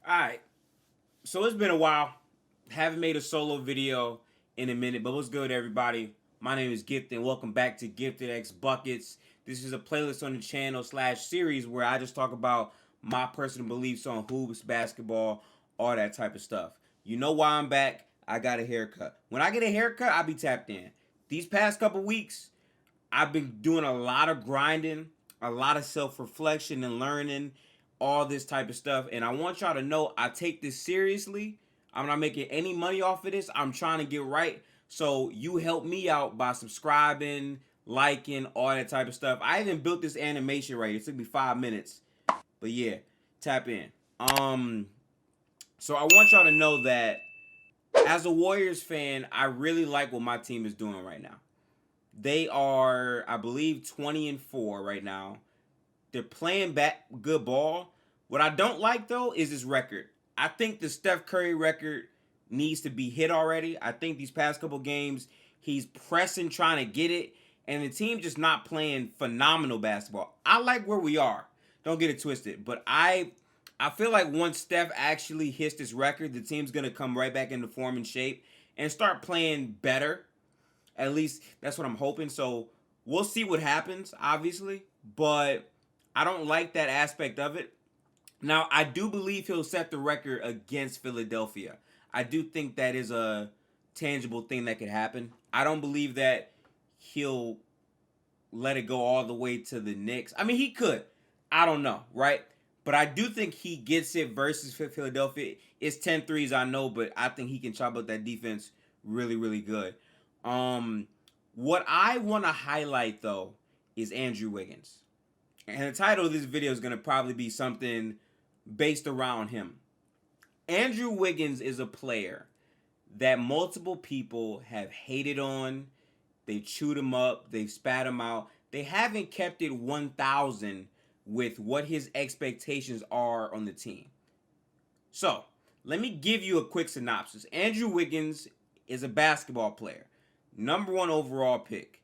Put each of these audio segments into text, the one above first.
Alright, so it's been a while. Haven't made a solo video in a minute, but what's good, everybody? My name is Gifted, and welcome back to GiftedxBuckets. This is a playlist on the channel / series where I just talk about my personal beliefs on hoops, basketball, all that type of stuff. You know why I'm back? I got a haircut. When I get a haircut, I be tapped in. These past couple weeks, I've been doing a lot of grinding, a lot of self-reflection and learning, all this type of stuff. And I want y'all to know I take this seriously. I'm not making any money off of this. I'm trying to get right. So you help me out by subscribing, liking, all that type of stuff. I even built this animation right here. It took me 5 minutes. But yeah, tap in. So I want y'all to know that as a Warriors fan, I really like what my team is doing right now. They are, I believe, 20-4 right now. They're playing back good ball. What I don't like, though, is this record. I think the Steph Curry record needs to be hit already. I think these past couple games, he's pressing, trying to get it, and the team just not playing phenomenal basketball. I like where we are. Don't get it twisted. But I feel like once Steph actually hits this record, the team's going to come right back into form and shape and start playing better. At least that's what I'm hoping. So we'll see what happens, obviously. But I don't like that aspect of it. Now, I do believe he'll set the record against Philadelphia. I do think that is a tangible thing that could happen. I don't believe that he'll let it go all the way to the Knicks. I mean, he could. I don't know, right? But I do think he gets it versus Philadelphia. It's 10 threes, I know, but I think he can chop up that defense really, really good. What I want to highlight, though, is Andrew Wiggins. And the title of this video is going to probably be something based around him. Andrew Wiggins is a player that multiple people have hated on. They've chewed him up. They've spat him out. They haven't kept it 1,000 with what his expectations are on the team. So, let me give you a quick synopsis. Andrew Wiggins is a basketball player. #1 overall pick.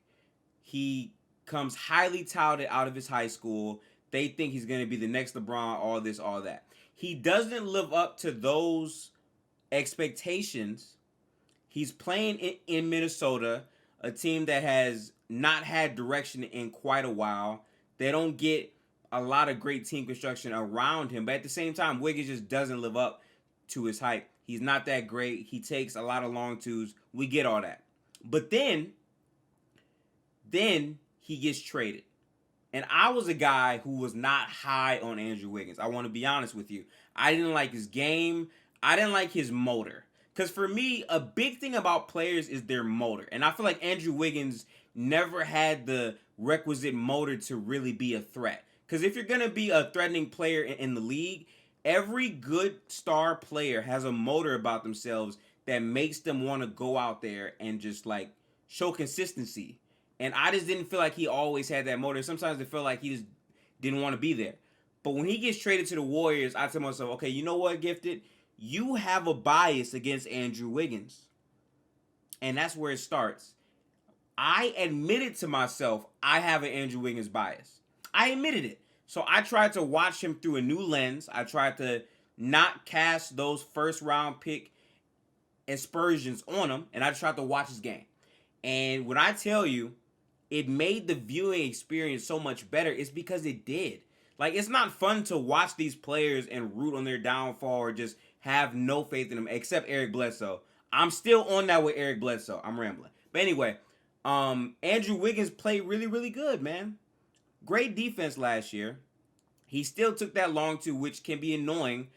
He comes highly touted out of his high school. They think he's going to be the next LeBron, all this, all that. He doesn't live up to those expectations. He's playing in Minnesota, a team that has not had direction in quite a while. They don't get a lot of great team construction around him. But at the same time, Wiggins just doesn't live up to his hype. He's not that great. He takes a lot of long twos. We get all that. But then he gets traded. And I was a guy who was not high on Andrew Wiggins. I want to be honest with you. I didn't like his game. I didn't like his motor. Because for me, a big thing about players is their motor. And I feel like Andrew Wiggins never had the requisite motor to really be a threat. Because if you're going to be a threatening player in the league, every good star player has a motor about themselves that makes them want to go out there and just like show consistency. And I just didn't feel like he always had that motor. Sometimes I feel like he just didn't want to be there. But when he gets traded to the Warriors, I tell myself, okay, you know what, Gifted? You have a bias against Andrew Wiggins. And that's where it starts. I admitted to myself I have an Andrew Wiggins bias. I admitted it. So I tried to watch him through a new lens. I tried to not cast those first round pick aspersions on him. And I tried to watch his game. And when I tell you, it made the viewing experience so much better, it's because it did. Like, it's not fun to watch these players and root on their downfall or just have no faith in them, except Eric Bledsoe. I'm still on that with Eric Bledsoe. I'm rambling. But anyway, Andrew Wiggins played really, really good, man. Great defense last year. He still took that long two, which can be annoying,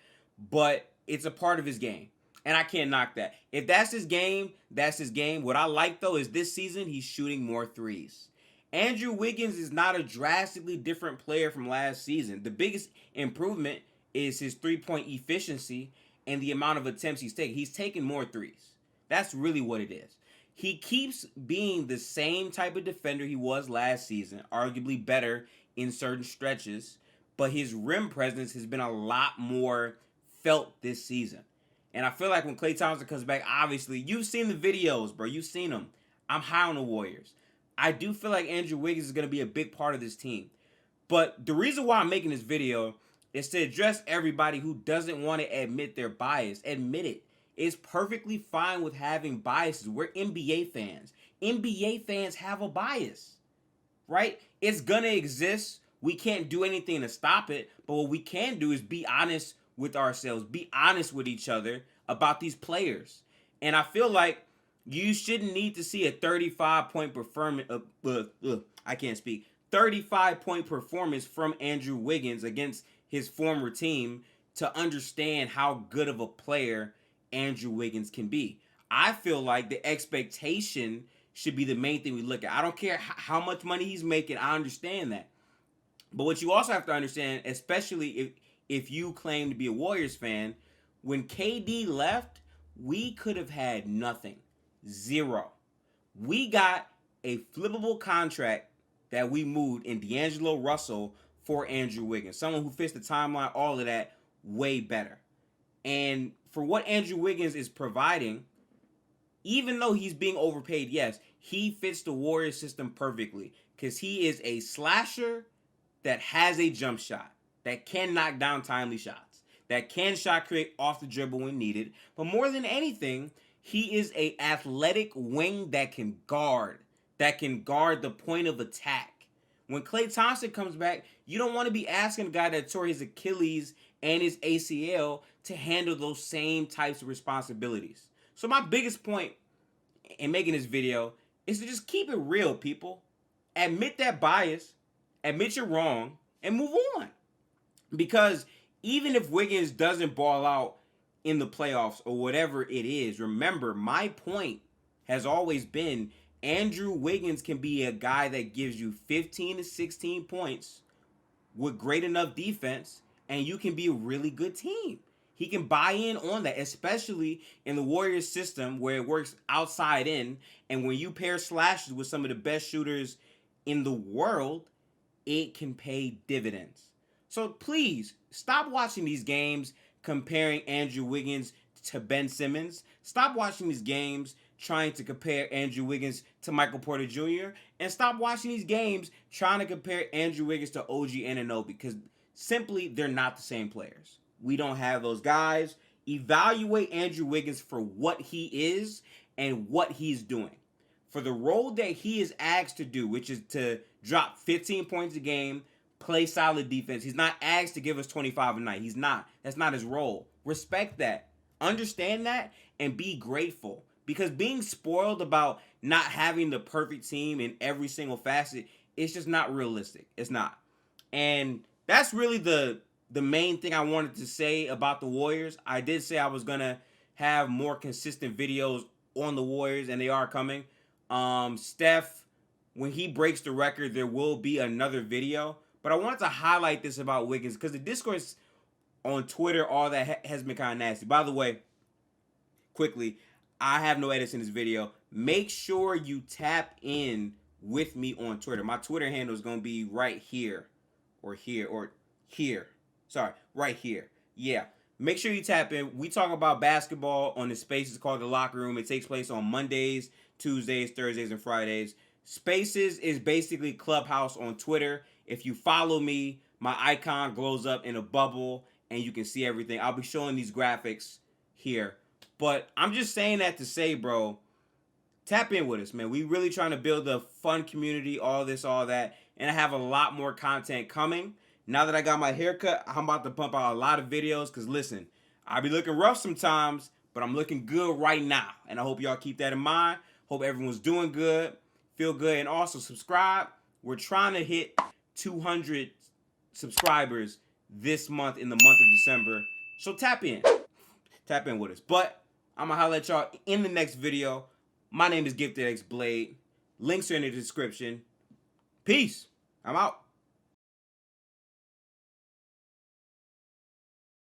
but it's a part of his game. And I can't knock that. If that's his game, that's his game. What I like, though, is this season, he's shooting more threes. Andrew Wiggins is not a drastically different player from last season. The biggest improvement is his three-point efficiency and the amount of attempts he's taking. He's taking more threes. That's really what it is. He keeps being the same type of defender he was last season, arguably better in certain stretches, but his rim presence has been a lot more felt this season. And I feel like when Klay Thompson comes back, obviously, you've seen the videos, bro. You've seen them. I'm high on the Warriors. I do feel like Andrew Wiggins is going to be a big part of this team. But the reason why I'm making this video It's to address everybody who doesn't want to admit their bias. Admit it. It's perfectly fine with having biases. We're NBA fans. NBA fans have a bias, right? It's gonna exist. We can't do anything to stop it, but what we can do is be honest with ourselves, be honest with each other about these players. And I feel like you shouldn't need to see a 35-point performance. I can't speak. 35-point performance from Andrew Wiggins against his former team to understand how good of a player Andrew Wiggins can be. I feel like the expectation should be the main thing we look at. I don't care how much money he's making. I understand that. But what you also have to understand, especially if you claim to be a Warriors fan, when KD left, we could have had nothing. Zero. We got a flippable contract that we moved in D'Angelo Russell for Andrew Wiggins. Someone who fits the timeline, all of that, way better. And for what Andrew Wiggins is providing, even though he's being overpaid, yes, he fits the Warriors system perfectly because he is a slasher that has a jump shot, that can knock down timely shots, that can shot create off the dribble when needed. But more than anything, he is a athletic wing that can guard the point of attack. When Klay Thompson comes back, you don't want to be asking a guy that tore his Achilles and his ACL to handle those same types of responsibilities. So my biggest point in making this video is to just keep it real, people. Admit that bias, admit you're wrong, and move on. Because even if Wiggins doesn't ball out in the playoffs or whatever it is, remember, my point has always been Andrew Wiggins can be a guy that gives you 15 to 16 points with great enough defense, and you can be a really good team. He can buy in on that, especially in the Warriors system where it works outside in, and when you pair slashes with some of the best shooters in the world, it can pay dividends. So please, stop watching these games comparing Andrew Wiggins to Ben Simmons. Stop watching these games trying to compare Andrew Wiggins to Michael Porter Jr. And stop watching these games trying to compare Andrew Wiggins to OG Anunoby because simply they're not the same players. We don't have those guys. Evaluate Andrew Wiggins for what he is and what he's doing. For the role that he is asked to do, which is to drop 15 points a game, play solid defense. He's not asked to give us 25 a night. He's not. That's not his role. Respect that. Understand that and be grateful. Because being spoiled about not having the perfect team in every single facet, it's just not realistic. It's not. And that's really the main thing I wanted to say about the Warriors. I did say I was going to have more consistent videos on the Warriors, and they are coming. Steph, when he breaks the record, there will be another video. But I wanted to highlight this about Wiggins because the discourse on Twitter, all that has been kind of nasty. By the way, quickly, I have no edits in this video. Make sure you tap in with me on Twitter. My Twitter handle is going to be right here or here or here. Sorry, right here. Yeah. Make sure you tap in. We talk about basketball on the Spaces called The Locker Room. It takes place on Mondays, Tuesdays, Thursdays, and Fridays. Spaces is basically Clubhouse on Twitter. If you follow me, my icon glows up in a bubble and you can see everything. I'll be showing these graphics here. But I'm just saying that to say, bro, tap in with us, man. We really trying to build a fun community, all this, all that. And I have a lot more content coming. Now that I got my haircut, I'm about to pump out a lot of videos. Because, listen, I be looking rough sometimes, but I'm looking good right now. And I hope y'all keep that in mind. Hope everyone's doing good, feel good. And also, subscribe. We're trying to hit 200 subscribers this month in the month of December. So tap in. Tap in with us. But I'm going to holler at y'all in the next video. My name is GiftedxBlade. Links are in the description. Peace. I'm out.